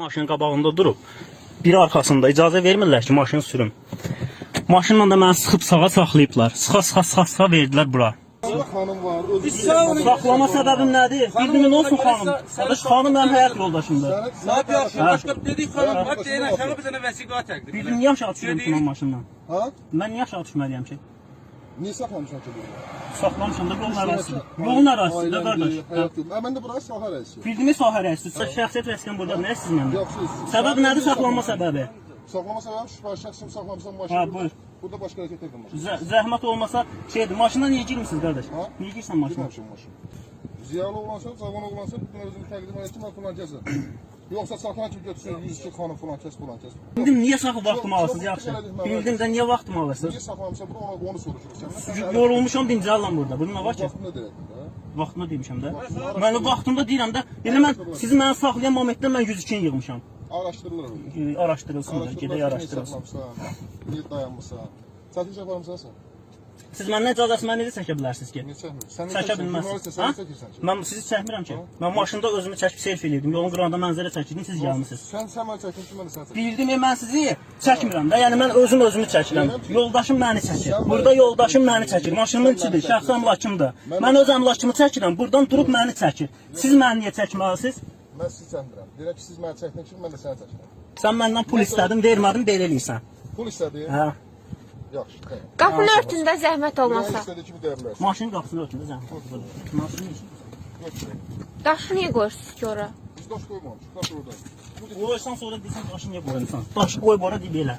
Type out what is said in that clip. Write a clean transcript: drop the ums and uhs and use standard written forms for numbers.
Maşının qabağında durub, biri arxasında icazə vermirlər ki, maşını sürüm. Maşınla da məni sıxıb sağa saxlayıblar. Sıxa verdilər bura. Xanım var, özü Saxlama səbəbim nədir? Bildimin olsun xanım. Qardaş, xanım mənim həyat yoldaşımdır. Ne yapıyorsun? Başka dedik hanım bak yine aşağı bir tane vesika çektik. Bildim, niyə aşağı düşürmüşüm mən maşından? Ha? Mən niyə aşağı düşməliyəm ki? Niye saklamışsın ki bunu? Saxlamışam da yolun ərazisidir. Yolun ərazisidir, qardaş. Hayat yok. Ben de burası sahə rəisi. Bildiyimi sahə rəisidir. Şəxsiyyət vəsiqəm burada, nə sizinlə? Yoxsuz. Səbəb nədir saxlanma səbəbi? Saklama səbəbi şübhəli şəxsim saxlamısan Ha, maşını. buyur. Burada başqa hərəkət edilmir. Zəhmət olmasa şeydir, maşına niyə girmişsiniz qardaş? Ha? Niyə girsən maşına? Girməmişim maşın. Ziyalı oğlansan, cavan oğlansan, bütün özümü təqdim edir ki, mən falan gəzir. Yoksa saxlan ki götürsün 102 xanım falan kes falan kes. Bildim, niyə saxı vaxtımı alırsınız, yaxşı. Bildim də niyə vaxtımı alırsınız? Niye saxlamısan bunu onu soruşursan. Yorulmuşam, dincəlləm burada. Bunun nə var ki? Vaxtında deyərdin də. Vaxtında demişəm də. Mən vaxtında deyirəm də. Yəni mən sizi mənə saxlayan momentdə mən 102-ni yığmışam. Araşdırılır. Araşdırılsın da, gedək araşdırılsın. Niye dayanmışsan? Çətin çəparımsan sən? Siz məndən icazəsiz məni necə çəkə bilərsiniz ki? Niye çəkmirsən? Sən Çəkə bilməzsiniz. Sən çəkirsən ki. Mən sizi çəkmirəm ki. Mən maşında özümü çəkib selfie eləyirdim. Yolun qırağında mənzərə çəkirdim, siz gəlmisiniz. Sən mənə çəkin ki, mən də sən çəkin. Bildim, mən sizi çəkmirəm də. Yəni mən özümü çəkirəm. Yoldaşım məni çəkir. Burada yoldaşım məni çəkir. Maşınımın içidir, şəxsi əmlakımdır. Mən öz əmlakımı çəkirəm. Buradan durub məni çəkir. Siz məni niyə çəkməlisiniz? Mən sizi çəkmirəm. Deyirəm ki, siz mənə çəkdin ki, mən də səni çəkirəm. Sən məndən pul istədin, vermədin, belə eləyirsən. Pul istədin? Hə. Yaxşı, tamam. Qapını örtündə zəhmət Mən olmasa. istədi ki, bir deyirlər. Maşının qapısını örtün, zəhmət. Maşını Daşı niyə qoyursunuz ki ora? Biz daş qoymamışıq, daş orada. qoysan sonra deyirsən daşı niyə qoyursan? Daşı qoy bura deyib elə.